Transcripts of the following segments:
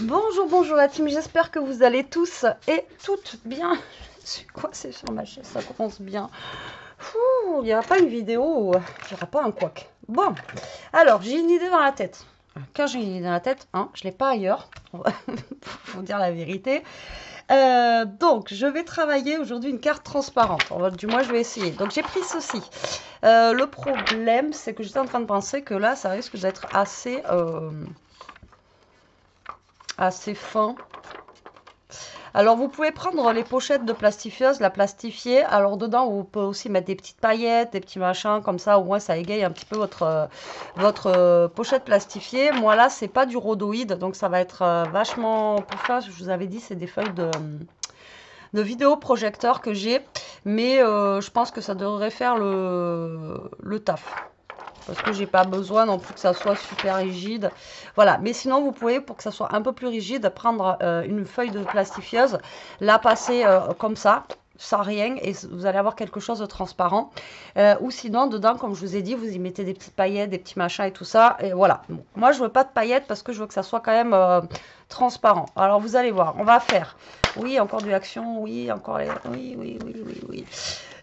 Bonjour, bonjour la team, j'espère que vous allez tous et toutes bien. Je suis coincée sur ma chaise, ça commence bien. Il n'y aura pas une vidéo, il n'y aura pas un couac. Bon, alors j'ai une idée dans la tête. Quand j'ai une idée dans la tête, hein, je ne l'ai pas ailleurs, pour vous dire la vérité. Donc, je vais travailler aujourd'hui une carte transparente. Du moins, je vais essayer. Donc, j'ai pris ceci. Le problème, c'est que j'étais en train de penser que là, ça risque d'être assez fin. Alors vous pouvez prendre les pochettes de plastifieuse, la plastifier. Alors dedans vous pouvez aussi mettre des petites paillettes, des petits machins comme ça, au moins ça égaye un petit peu votre pochette plastifiée. Moi là c'est pas du rhodoïde, donc ça va être vachement plus fin. Je vous avais dit c'est des feuilles de vidéoprojecteur que j'ai, mais je pense que ça devrait faire le taf. Parce que j'ai pas besoin non plus que ça soit super rigide. Voilà, mais sinon vous pouvez, pour que ça soit un peu plus rigide, prendre une feuille de plastifieuse, la passer comme ça, sans rien, et vous allez avoir quelque chose de transparent. Ou sinon, dedans, comme je vous ai dit, vous y mettez des petites paillettes, des petits machins et tout ça. Et voilà. Bon, moi, je veux pas de paillettes parce que je veux que ça soit quand même transparent. Alors, vous allez voir, on va faire. Oui, encore de l'action. Oui, encore les... Oui.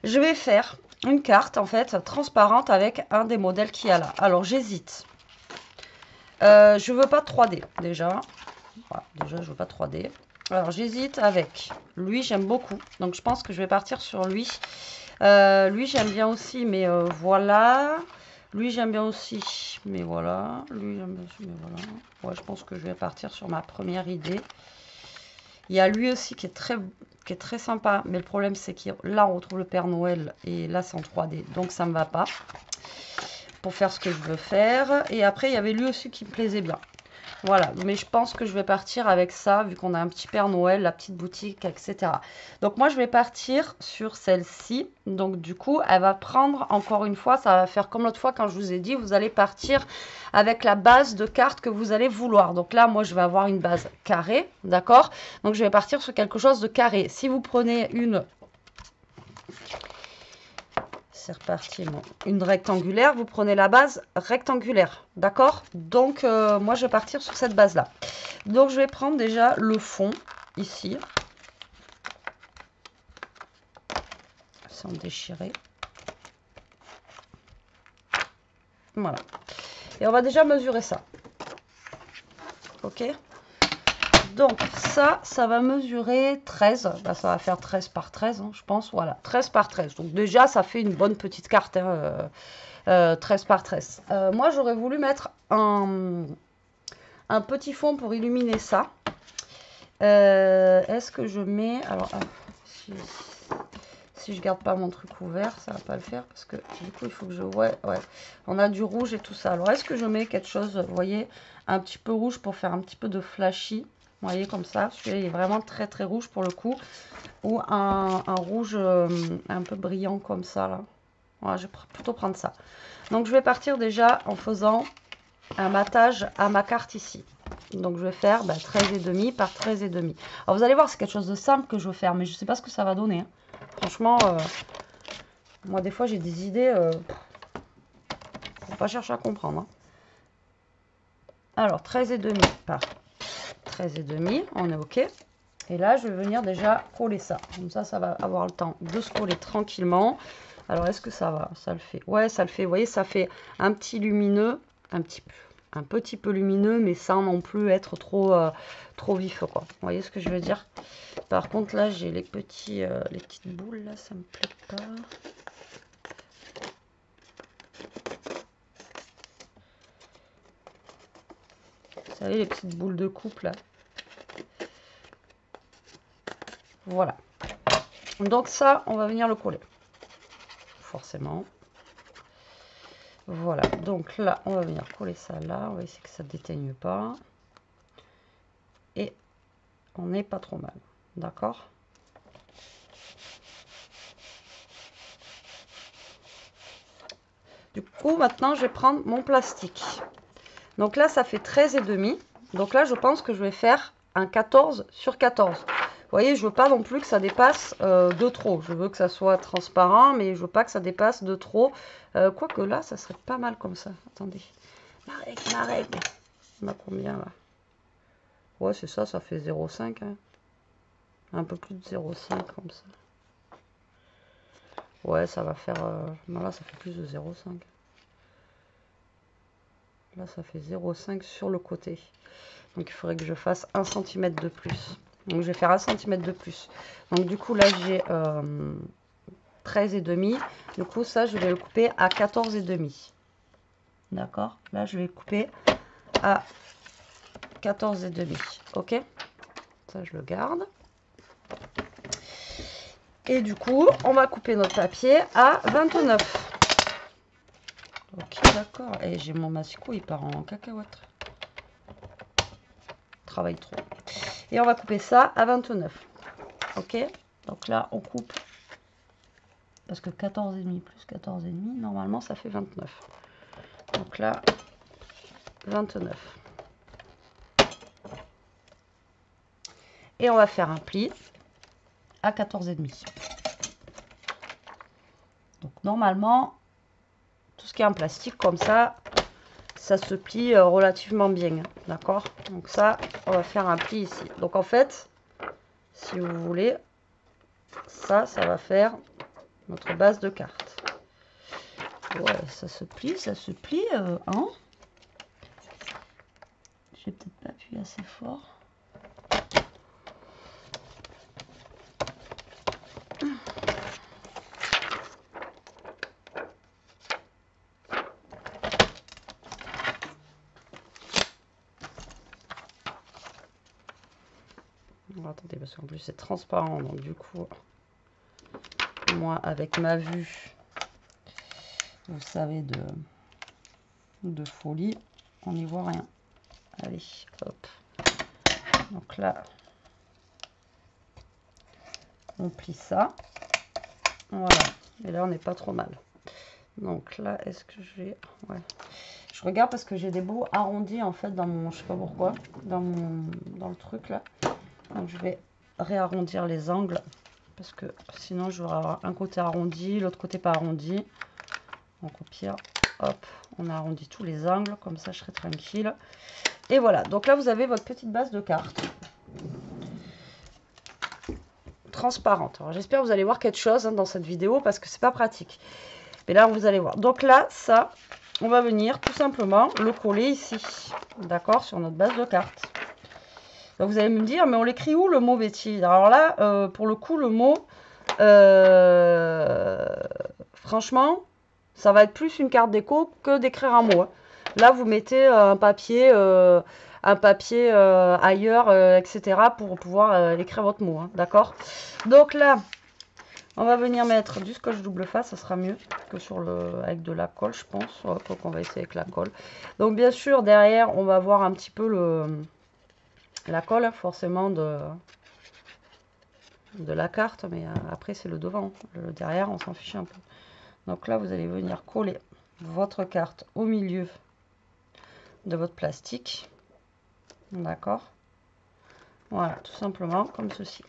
Je vais faire une carte, en fait, transparente avec un des modèles qu'il y a là. Alors, j'hésite. Je veux pas 3D, déjà. Voilà, déjà, je veux pas 3D. Alors, j'hésite avec lui, j'aime beaucoup. Donc, je pense que je vais partir sur lui. Lui, j'aime bien aussi, mais voilà. Lui, j'aime bien aussi, mais voilà. Lui, j'aime bien aussi, mais voilà. Ouais, je pense que je vais partir sur ma première idée. Il y a lui aussi qui est très sympa, mais le problème, c'est que là, on retrouve le Père Noël, et là, c'est en 3D, donc ça ne me va pas pour faire ce que je veux faire. Et après, il y avait lui aussi qui me plaisait bien. Voilà, mais je pense que je vais partir avec ça, vu qu'on a un petit Père Noël, la petite boutique, etc. Donc moi, je vais partir sur celle-ci. Donc du coup, elle va prendre, encore une fois, ça va faire comme l'autre fois quand je vous ai dit, vous allez partir avec la base de cartes que vous allez vouloir. Donc là, moi, je vais avoir une base carrée, d'accord? Donc je vais partir sur quelque chose de carré. Si vous prenez c'est reparti, bon. Une rectangulaire, vous prenez la base rectangulaire, d'accord? Donc, moi, je vais partir sur cette base-là. Donc, je vais prendre déjà le fond, ici. Sans déchirer. Voilà. Et on va déjà mesurer ça. Ok? Donc, ça va mesurer 13. Bah, ça va faire 13 par 13, hein, je pense. Voilà, 13 par 13. Donc, déjà, ça fait une bonne petite carte, hein, 13 par 13. Moi, j'aurais voulu mettre un petit fond pour illuminer ça. Est-ce que je mets... Alors, si je garde pas mon truc ouvert, ça va pas le faire parce que du coup, il faut que je... Ouais. On a du rouge et tout ça. Alors, est-ce que je mets quelque chose, vous voyez, un petit peu rouge pour faire un petit peu de flashy? Vous voyez, comme ça. Celui-là, est vraiment très, très rouge pour le coup. Ou un rouge un peu brillant comme ça, là. Voilà, je vais plutôt prendre ça. Donc, je vais partir déjà en faisant un matage à ma carte ici. Donc, je vais faire 13,5 par 13,5. Alors, vous allez voir, c'est quelque chose de simple que je veux faire, mais je ne sais pas ce que ça va donner. Hein. Franchement, moi, des fois, j'ai des idées. Faut pas chercher à comprendre. Hein. Alors, 13,5 par 13,5, on est OK. Et là, je vais venir déjà coller ça. Comme ça, ça va avoir le temps de se coller tranquillement. Alors, est-ce que ça va? Ça le fait. Ouais, ça le fait. Vous voyez, ça fait un petit lumineux, un petit peu lumineux, mais sans non plus être trop vif, quoi. Vous voyez ce que je veux dire? Par contre, là, j'ai les petites boules, là, ça me plaît pas. Vous savez, les petites boules de coupe, là. Voilà. Donc ça, on va venir le coller. Forcément. Voilà, donc là, on va venir coller ça là. On va essayer que ça ne déteigne pas. Et on n'est pas trop mal. D'accord? Du coup, maintenant, je vais prendre mon plastique. Donc là, ça fait 13,5. Donc là, je pense que je vais faire un 14 sur 14. Vous voyez, je ne veux pas non plus que ça dépasse de trop. Je veux que ça soit transparent, mais je ne veux pas que ça dépasse de trop. Quoique là, ça serait pas mal comme ça. Attendez. Ma règle. On a combien là? Ouais, c'est ça, ça fait 0,5. Hein. Un peu plus de 0,5 comme ça. Ouais, ça va faire... non, là, ça fait plus de 0,5. Là, ça fait 0,5 sur le côté. Donc, il faudrait que je fasse 1 cm de plus. Donc, je vais faire 1 cm de plus. Donc, du coup, là, j'ai 13,5. Du coup, ça, je vais le couper à 14,5. D'accord? Là, je vais couper à 14,5. Ok? Ça, je le garde. Et du coup, on va couper notre papier à 29. Ok, d'accord. Et j'ai mon massicot, il part en cacahuète. Travaille trop. Et on va couper ça à 29. Ok? Donc là, on coupe. Parce que 14,5 plus 14,5, normalement, ça fait 29. Donc là, 29. Et on va faire un pli à 14,5. Donc normalement, tout ce qui est en plastique comme ça se plie relativement bien. D'accord? Donc ça, on va faire un pli ici. Donc en fait, si vous voulez, ça va faire notre base de carte. Ouais, ça se plie, hein? J'ai peut-être pas appuyé assez fort. Bon, attendez, parce qu'en plus c'est transparent, donc du coup, moi avec ma vue, vous savez, de folie, on n'y voit rien. Allez, hop. Donc là, on plie ça. Voilà. Et là, on n'est pas trop mal. Donc là, est-ce que j'ai... Ouais. Je regarde parce que j'ai des bouts arrondis, en fait, dans mon... Je sais pas pourquoi. Dans le truc, là. Donc, je vais réarrondir les angles. Parce que sinon, j'aurai un côté arrondi, l'autre côté pas arrondi. Donc, au pire, hop, on arrondit tous les angles. Comme ça, je serai tranquille. Et voilà. Donc là, vous avez votre petite base de cartes. Transparente. Alors j'espère que vous allez voir quelque chose dans cette vidéo parce que c'est pas pratique. Mais là vous allez voir. Donc là, ça, on va venir tout simplement le coller ici. D'accord? Sur notre base de cartes. Donc vous allez me dire, mais on l'écrit où le mot Betty? Alors là, pour le coup, le mot, franchement, ça va être plus une carte déco que d'écrire un mot. Hein. Là, vous mettez un papier ailleurs, etc. pour pouvoir écrire votre mot. Hein, d'accord? Donc là, on va venir mettre du scotch double face, ça sera mieux que avec de la colle, je pense. Ouais, on va essayer avec la colle. Donc bien sûr, derrière, on va voir un petit peu la colle, forcément, de la carte. Mais après, c'est le devant. Le derrière, on s'en fiche un peu. Donc là, vous allez venir coller votre carte au milieu de votre plastique. D'accord? Voilà, tout simplement comme ceci.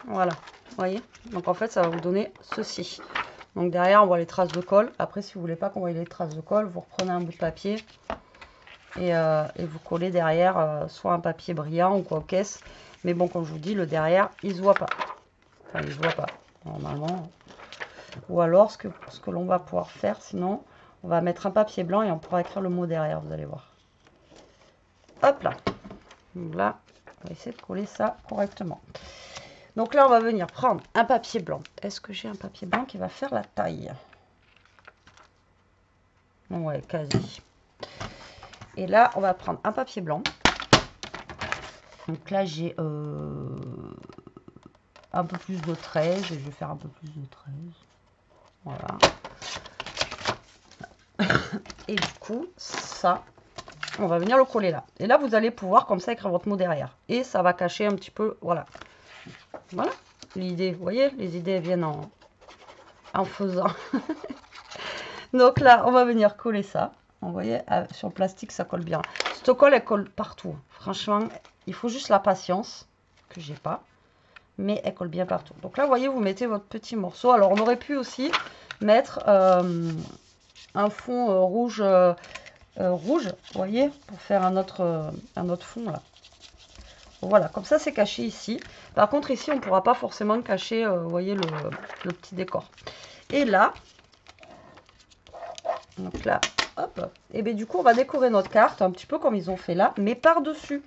Voilà, vous voyez? Donc en fait, ça va vous donner ceci. Donc derrière, on voit les traces de colle. Après, si vous voulez pas qu'on voie les traces de colle, vous reprenez un bout de papier et vous collez derrière soit un papier brillant ou quoi qu'est-ce. Mais bon, comme je vous dis, le derrière, il se voit pas. Enfin, il se voit pas, normalement. Ou alors, ce que l'on va pouvoir faire, sinon, on va mettre un papier blanc et on pourra écrire le mot derrière, vous allez voir. Hop là. Donc là, on va essayer de coller ça correctement. Donc là, on va venir prendre un papier blanc. Est-ce que j'ai un papier blanc qui va faire la taille? Ouais, quasi. Et là, on va prendre un papier blanc. Donc là, j'ai un peu plus de 13. Et je vais faire un peu plus de 13. Voilà. Et du coup, ça, on va venir le coller là. Et là, vous allez pouvoir comme ça écrire votre mot derrière. Et ça va cacher un petit peu, voilà. Voilà l'idée. Vous voyez, les idées viennent en faisant. Donc là, on va venir coller ça. Vous voyez, sur le plastique, ça colle bien. Cette colle, elle colle partout. Franchement, il faut juste la patience, que j'ai pas. Mais elle colle bien partout. Donc là, vous voyez, vous mettez votre petit morceau. Alors, on aurait pu aussi mettre un fond rouge, rouge, vous voyez, pour faire un autre fond là. Voilà, comme ça c'est caché ici. Par contre ici on ne pourra pas forcément cacher, vous voyez, le petit décor. Et là, donc là, hop, et bien du coup on va décorer notre carte un petit peu comme ils ont fait là, mais par-dessus.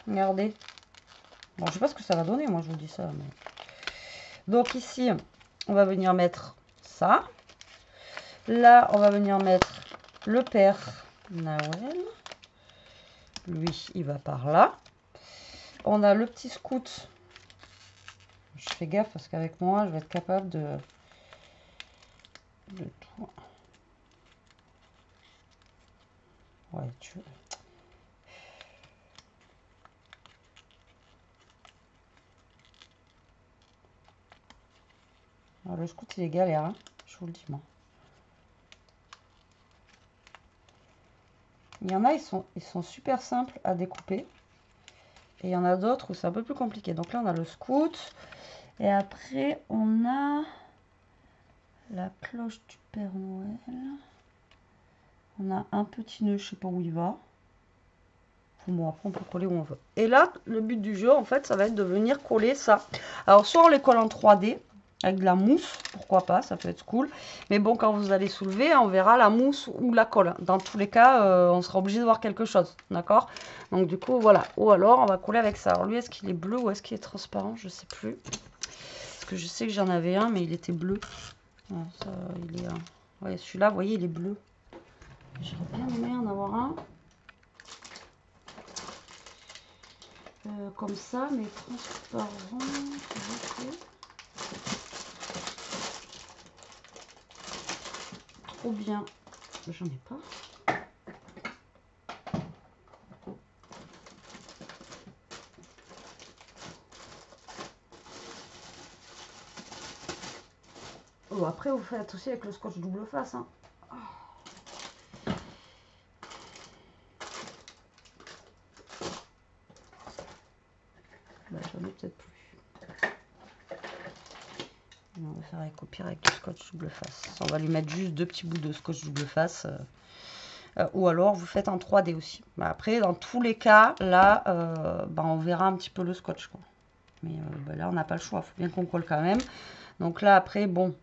Regardez. Bon, je sais pas ce que ça va donner, moi je vous dis ça. Mais... Donc ici, on va venir mettre ça. Là, on va venir mettre le Père Noël. Lui, il va par là. On a le petit scout. Je fais gaffe parce qu'avec moi, je vais être capable de tout. Ouais, tu veux. Alors, le scout, il est galère, hein, je vous le dis, moi. Il y en a, ils sont super simples à découper. Et il y en a d'autres où c'est un peu plus compliqué. Donc là, on a le scout. Et après, on a la cloche du Père Noël. On a un petit nœud, je sais pas où il va. Bon, après, on peut coller où on veut. Et là, le but du jeu, en fait, ça va être de venir coller ça. Alors, soit on les colle en 3D, avec de la mousse, pourquoi pas, ça peut être cool. Mais bon, quand vous allez soulever, on verra la mousse ou la colle. Dans tous les cas, on sera obligé de voir quelque chose, d'accord? Donc, du coup, voilà. Ou alors, on va coller avec ça. Alors, lui, est-ce qu'il est bleu ou est-ce qu'il est transparent? Je sais plus. Parce que je sais que j'en avais un, mais il était bleu. Alors, ça, il est... Ouais, celui-là, vous voyez, il est bleu. J'aurais bien aimé en avoir un. Comme ça, mais transparent. Trop bien. J'en ai pas. Oh, après, vous faites aussi avec le scotch double face. Hein. Bah, j'en ai peut-être plus. On va faire avec, au pire avec du scotch double face. On va lui mettre juste 2 petits bouts de scotch double face. Ou alors vous faites en 3D aussi. Bah, après, dans tous les cas, là, bah, on verra un petit peu le scotch. Quoi. Mais bah, là, on n'a pas le choix. Il faut bien qu'on colle quand même. Donc là, après, bon,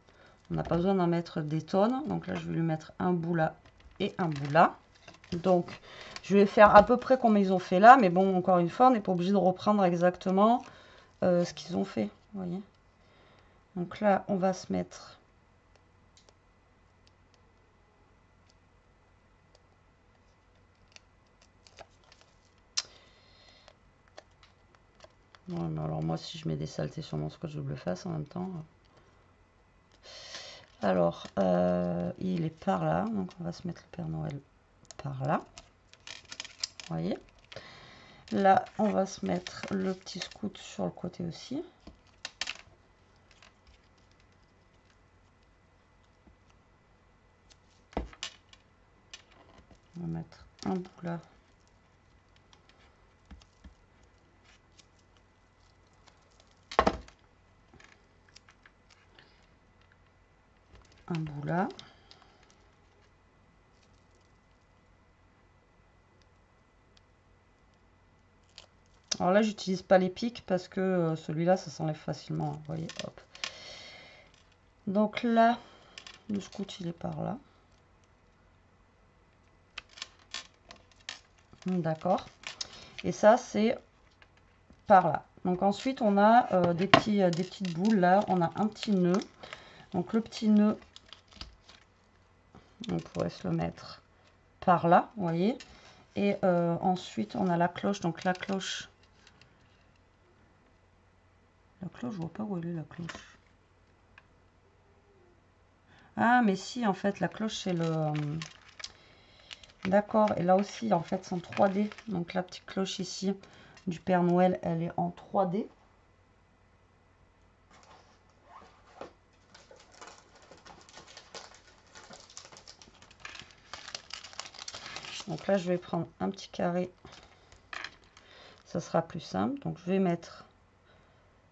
on n'a pas besoin d'en mettre des tonnes. Donc là, je vais lui mettre un bout là et un bout là. Donc, je vais faire à peu près comme ils ont fait là. Mais bon, encore une fois, on n'est pas obligé de reprendre exactement ce qu'ils ont fait. Vous voyez. Donc là, on va se mettre... Ouais, mais alors moi, si je mets des saletés sur mon scotch double face en même temps... Alors, il est par là. Donc, on va se mettre le Père Noël par là. Vous voyez. Là, on va se mettre le petit scout sur le côté aussi. On va mettre un bout là. Un bout là. Alors là, j'utilise pas les pics parce que celui-là, ça s'enlève facilement. Vous voyez, hop. Donc là, le scout, il est par là. D'accord. Et ça, c'est par là. Donc ensuite, on a des petites boules là. On a un petit nœud. Donc le petit nœud, on pourrait se le mettre par là, vous voyez. Et ensuite, on a la cloche. Donc la cloche, je vois pas où elle est la cloche. Ah, mais si, en fait, la cloche, c'est le... D'accord, et là aussi, en fait, c'est en 3D. Donc la petite cloche ici du Père Noël, elle est en 3D. Donc là, je vais prendre un petit carré. Ça sera plus simple. Donc je vais mettre...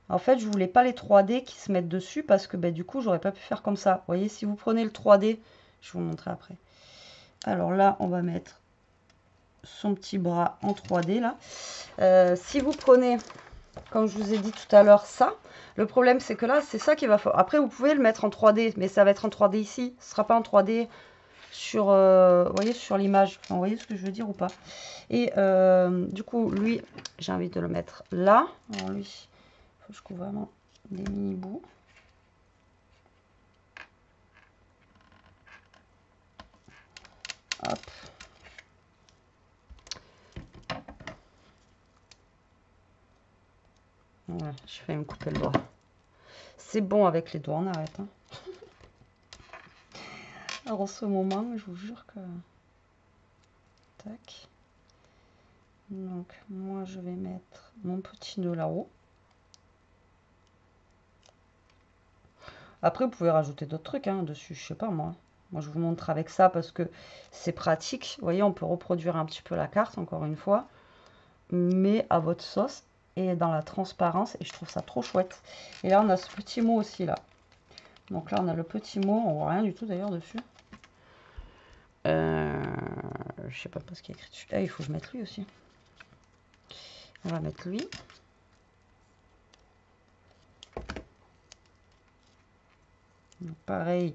En fait, je voulais pas les 3D qui se mettent dessus parce que bah, du coup, j'aurais pas pu faire comme ça. Vous voyez, si vous prenez le 3D, je vais vous montrer après. Alors là, on va mettre son petit bras en 3D là. Si vous prenez, comme je vous ai dit tout à l'heure, ça, le problème c'est que là, c'est ça qu'il va falloir. Après, vous pouvez le mettre en 3D, mais ça va être en 3D ici. Ce ne sera pas en 3D sur, vous voyez, sur l'image. Enfin, vous voyez ce que je veux dire ou pas? Et du coup, lui, j'ai envie de le mettre là. Alors lui, il faut que je coupe vraiment des mini bouts. Hop. Ouais, je vais me couper le doigt. C'est bon avec les doigts, on arrête. Hein. Alors en ce moment, je vous jure que... Tac. Donc, moi, je vais mettre mon petit nœud là-haut. Après, vous pouvez rajouter d'autres trucs hein, dessus, je sais pas moi. Moi, je vous montre avec ça parce que c'est pratique. Vous voyez, on peut reproduire un petit peu la carte, encore une fois. Mais à votre sauce et dans la transparence. Et je trouve ça trop chouette. Et là, on a ce petit mot aussi, là. Donc là, on a le petit mot. On voit rien du tout, d'ailleurs, dessus. Je sais pas ce qu'il y a écrit dessus. Ah, il faut que je mette lui aussi. On va mettre lui. Donc, pareil,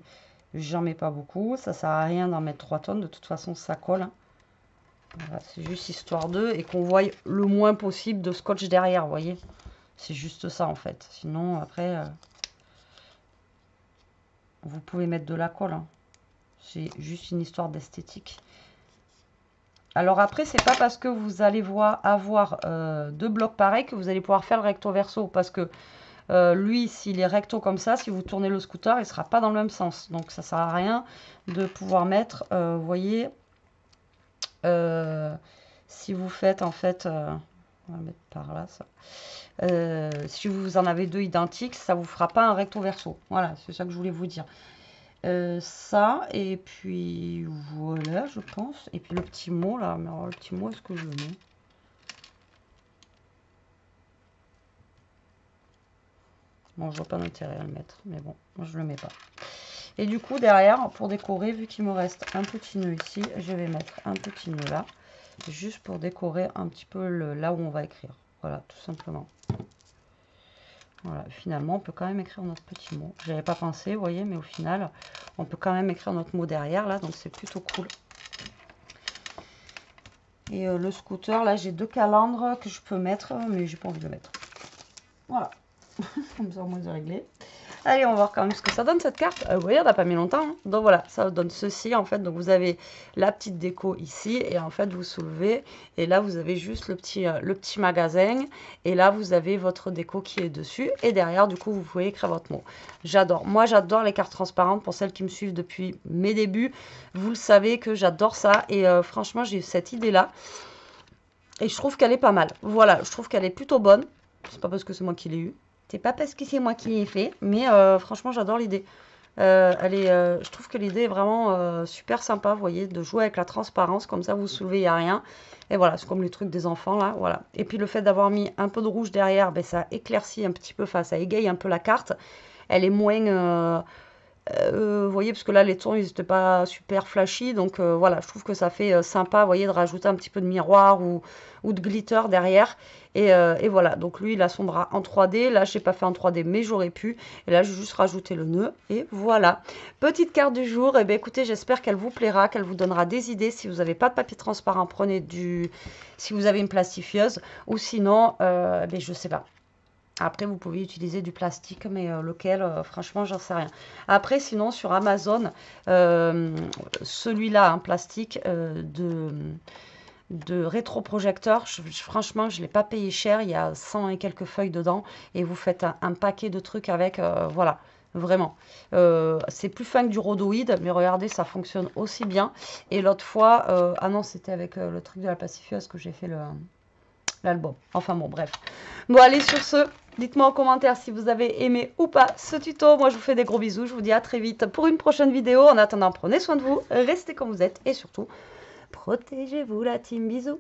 j'en mets pas beaucoup. Ça sert à rien d'en mettre 3 tonnes. De toute façon, ça colle. Hein. Voilà, c'est juste histoire d'eux et qu'on voie le moins possible de scotch derrière, vous voyez. C'est juste ça en fait. Sinon, après, vous pouvez mettre de la colle. Hein. C'est juste une histoire d'esthétique. Alors après, c'est pas parce que vous allez avoir 2 blocs pareils que vous allez pouvoir faire le recto verso. Parce que lui, s'il est recto comme ça, si vous tournez le scooter, il sera pas dans le même sens. Donc ça sert à rien de pouvoir mettre, vous voyez... si vous faites en fait, on va mettre par là ça. Si vous en avez 2 identiques, ça vous fera pas un recto verso. Voilà, c'est ça que je voulais vous dire. Ça et puis voilà, je pense. Et puis le petit mot là, mais alors, le petit mot, est-ce que je le mets? Bon, je vois pas d'intérêt à le mettre, mais bon, moi je le mets pas. Et du coup derrière, pour décorer, vu qu'il me reste un petit nœud ici, je vais mettre un petit nœud là. Juste pour décorer un petit peu là où on va écrire. Voilà, tout simplement. Voilà, finalement, on peut quand même écrire notre petit mot. Je n'avais pas pensé, vous voyez, mais au final, on peut quand même écrire notre mot derrière, là, donc c'est plutôt cool. Et le scooter, là, j'ai 2 calandres que je peux mettre, mais j'ai pas envie de le mettre. Voilà, comme ça, au moins, c'est réglé. Allez, on va voir quand même ce que ça donne cette carte. Vous voyez, on n'a pas mis longtemps. Hein. Donc voilà, ça donne ceci en fait. Donc vous avez la petite déco ici et en fait vous soulevez et là vous avez juste le petit magasin et là vous avez votre déco qui est dessus et derrière du coup vous pouvez écrire votre mot. J'adore. Moi j'adore les cartes transparentes pour celles qui me suivent depuis mes débuts. Vous le savez que j'adore ça et franchement j'ai eu cette idée là et je trouve qu'elle est pas mal. Voilà, je trouve qu'elle est plutôt bonne. C'est pas parce que c'est moi qui l'ai eu. C'est pas parce que c'est moi qui l'ai fait, mais franchement, j'adore l'idée. Je trouve que l'idée est vraiment super sympa, vous voyez, de jouer avec la transparence, comme ça vous soulevez, il n'y a rien. Et voilà, c'est comme les trucs des enfants, là, voilà. Et puis le fait d'avoir mis un peu de rouge derrière, ben, ça éclaircit un petit peu, enfin, ça égaye un peu la carte. Elle est moins... vous voyez, parce que là, les tons, ils n'étaient pas super flashy. Donc, voilà, je trouve que ça fait sympa, vous voyez, de rajouter un petit peu de miroir ou de glitter derrière. Et voilà, donc lui, il a son bras en 3D. Là, je n'ai pas fait en 3D, mais j'aurais pu. Et là, je vais juste rajouter le nœud. Et voilà. Petite carte du jour. Et bien, écoutez, j'espère qu'elle vous plaira, qu'elle vous donnera des idées. Si vous n'avez pas de papier transparent, prenez du... Si vous avez une plastifieuse. Ou sinon, ben, je sais pas. Après, vous pouvez utiliser du plastique, mais lequel, franchement, j'en sais rien. Après, sinon, sur Amazon, celui-là, un plastique de rétroprojecteur, franchement, je ne l'ai pas payé cher. Il y a 100 et quelques feuilles dedans. Et vous faites un paquet de trucs avec, voilà, vraiment. C'est plus fin que du rhodoïde, mais regardez, ça fonctionne aussi bien. Et l'autre fois, ah non, c'était avec le truc de la plastifieuse que j'ai fait l'album. Enfin bon, bref. Bon, allez, sur ce, dites-moi en commentaire si vous avez aimé ou pas ce tuto. Moi, je vous fais des gros bisous. Je vous dis à très vite pour une prochaine vidéo. En attendant, prenez soin de vous, restez comme vous êtes et surtout, protégez-vous la team. Bisous.